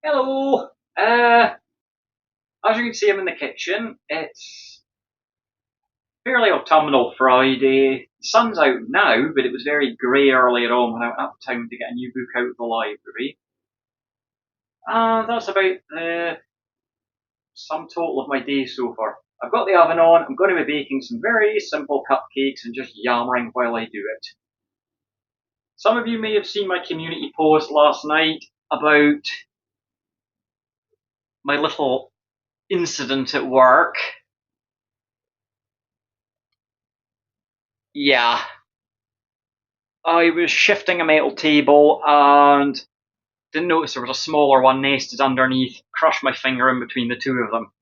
Hello. As you can see, I'm in the kitchen. It's fairly autumnal Friday. The sun's out now, but it was very grey earlier on when I went uptown to get a new book out of the library. That's about the sum total of my day so far. I've got the oven on. I'm going to be baking some very simple cupcakes and just yammering while I do it. Some of you may have seen my community post last night about my little incident at work. Yeah, I was shifting a metal table and didn't notice there was a smaller one nested underneath, crushed my finger in between the two of them.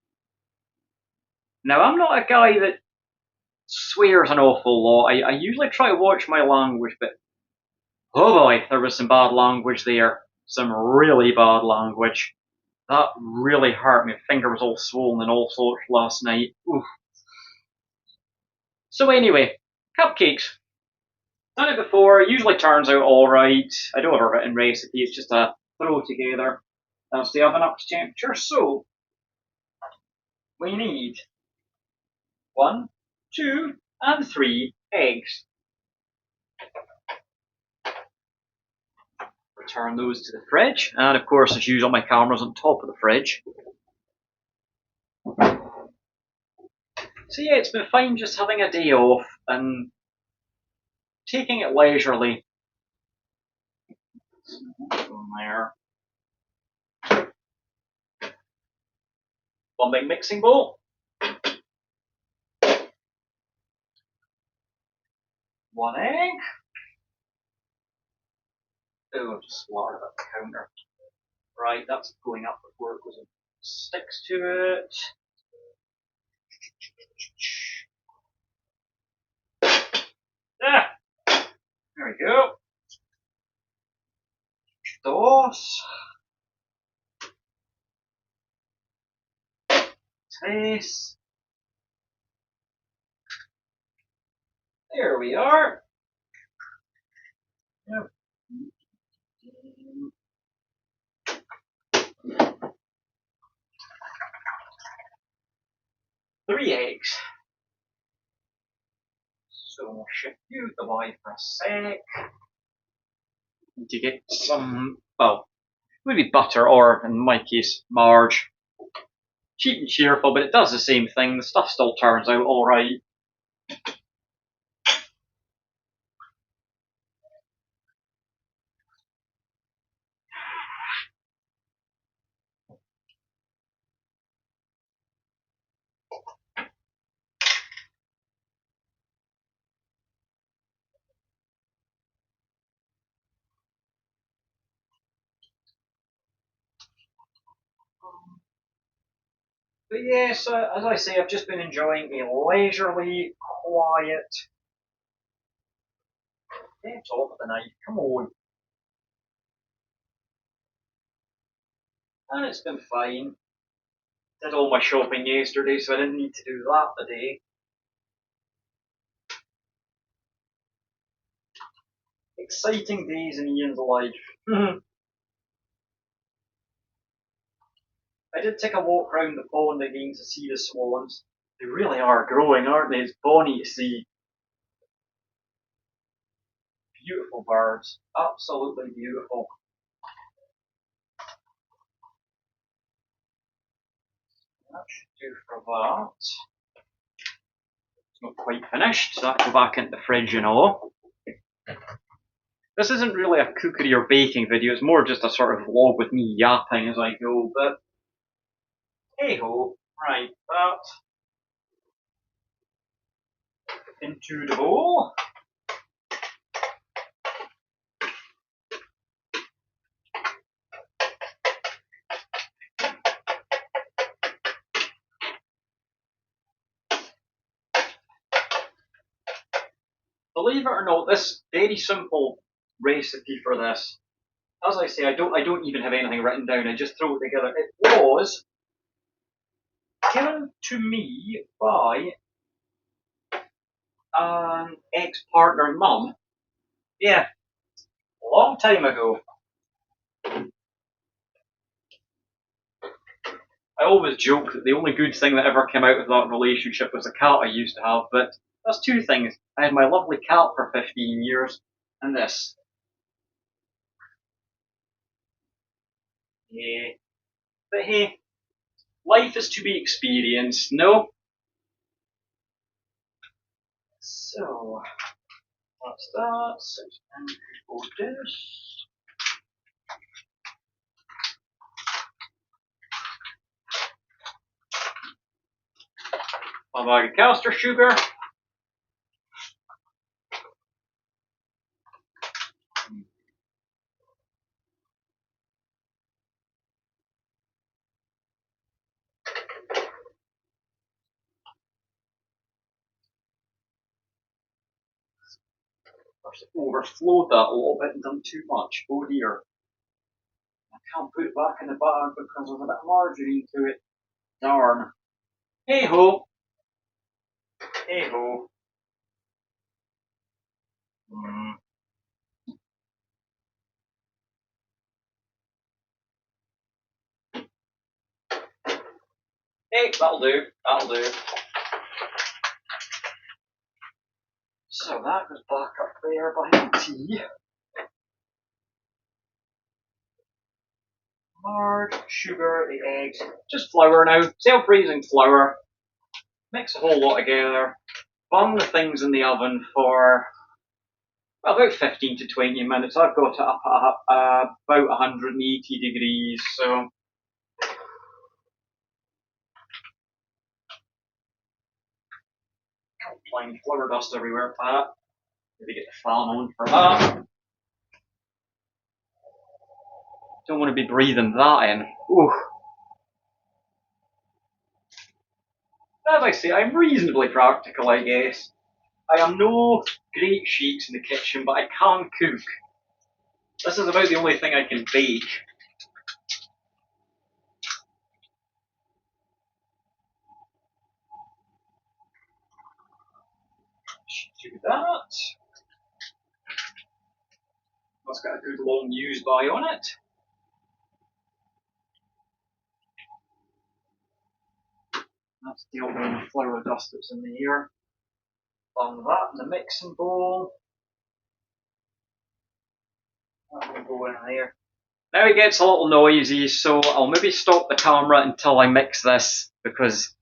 Now, I'm not a guy that swears an awful lot. I usually try to watch my language, but oh boy, there was some bad language there. Some really bad language. That really hurt me. My finger was all swollen and all sorts last night. Oof. So anyway, cupcakes. Done it before, it usually turns out alright. I don't have a written recipe, it's just a throw together. That's the oven up to temperature, so we need 1, 2, and 3 eggs. Return those to the fridge, and of course, as usual, my camera's on top of the fridge. So yeah, it's been fine just having a day off and taking it leisurely. There. One big mixing bowl. One egg. Oh, I've just slaughtered at the counter. Right, that's going up before it goes and sticks to it. There we go. Dos. Tres. There we are. Yep. 3 eggs. So we'll shift you the way for a sec. To get some, well, maybe butter or, in my case, marge. Cheap and cheerful, but it does the same thing. The stuff still turns out alright. But yes, as I say, I've just been enjoying a leisurely, quiet. Get off the knife, come on. And it's been fine. Did all my shopping yesterday, so I didn't need to do that today. Exciting days in Ian's life. I did take a walk round the pond again to see the swans. They really are growing, aren't they? It's bonny to see. Beautiful birds. Absolutely beautiful. That should do for that. It's not quite finished, so that'll go back into the fridge and all. This isn't really a cookery or baking video, it's more just a sort of vlog with me yapping as I go, but hey ho. Right, that into the bowl. Believe it or not, this very simple recipe for this, as I say, I don't even have anything written down, I just throw it together. It was given to me by an ex-partner mum. Yeah, a long time ago. I always joke that the only good thing that ever came out of that relationship was the cat I used to have, but that's two things. I had my lovely cat for 15 years, and this. Yeah. But hey, life is to be experienced, no? So, that's that. And go this. A bag of caster sugar. I've overflowed that a little bit and done too much. Oh dear. I can't put it back in the bag because there's a bit of margarine to it. Darn. Hey ho. Hey ho. Mm. Hey, that'll do. That'll do. So that goes back up there behind the tea. Lard, sugar, the eggs. Just flour now. Self-raising flour. Mix a whole lot together. Bung the things in the oven for well, about 15 to 20 minutes. I've got it up at about 180 degrees. So applying flour dust everywhere for that. Maybe get the fan on for that. Don't want to be breathing that in. Ooh. As I say, I'm reasonably practical, I guess. I am no great shakes in the kitchen, but I can cook. This is about the only thing I can bake. Do that. That's got a good long use by on it. That's the old flour dust that's in here. Bung that in the mixing bowl. That will go in there. Now it gets a little noisy, so I'll maybe stop the camera until I mix this because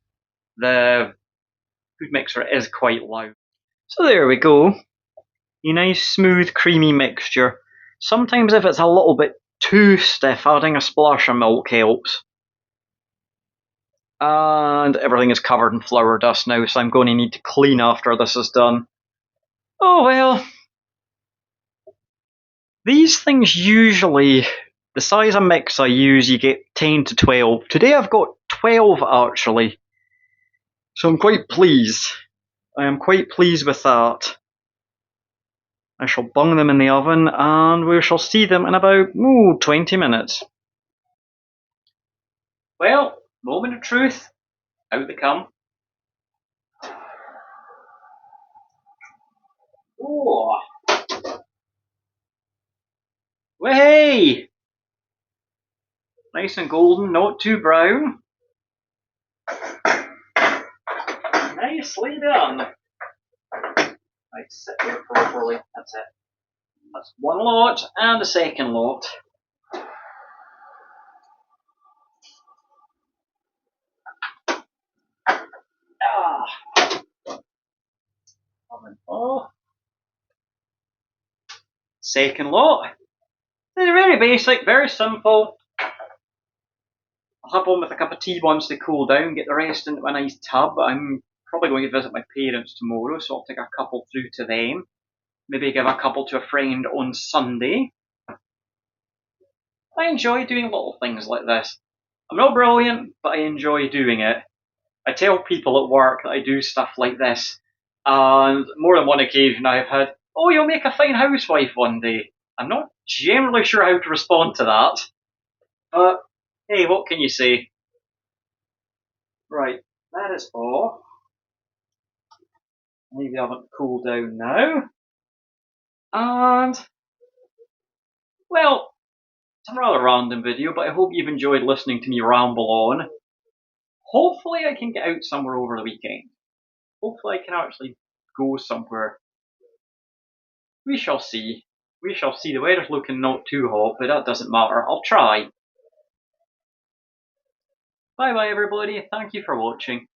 the food mixer is quite loud. So there we go. A nice smooth creamy mixture. Sometimes if it's a little bit too stiff, adding a splash of milk helps. And everything is covered in flour dust now, so I'm going to need to clean after this is done. Oh well. These things usually, the size of mix I use, you get 10 to 12. Today I've got 12 actually. So I'm quite pleased. I am quite pleased with that. I shall bung them in the oven and we shall see them in about 20 minutes. Well, moment of truth. Out they come. Oh. Way! Nice and golden, not too brown. Nicely done. Right, sit there properly. That's it. That's one lot and the second lot. Oven off. Second lot. They're very basic, very simple. I'll have one with a cup of tea once they cool down, get the rest into a nice tub. I'm probably going to visit my parents tomorrow, so I'll take a couple through to them. Maybe give a couple to a friend on Sunday. I enjoy doing little things like this. I'm not brilliant, but I enjoy doing it. I tell people at work that I do stuff like this, and more than one occasion I've had, oh, you'll make a fine housewife one day. I'm not generally sure how to respond to that, but hey, what can you say? Right, that is all. Maybe I haven't cooled down now. And, well, it's a rather random video, but I hope you've enjoyed listening to me ramble on. Hopefully I can get out somewhere over the weekend. Hopefully I can actually go somewhere. We shall see. We shall see. The weather's looking not too hot, but that doesn't matter. I'll try. Bye bye everybody. Thank you for watching.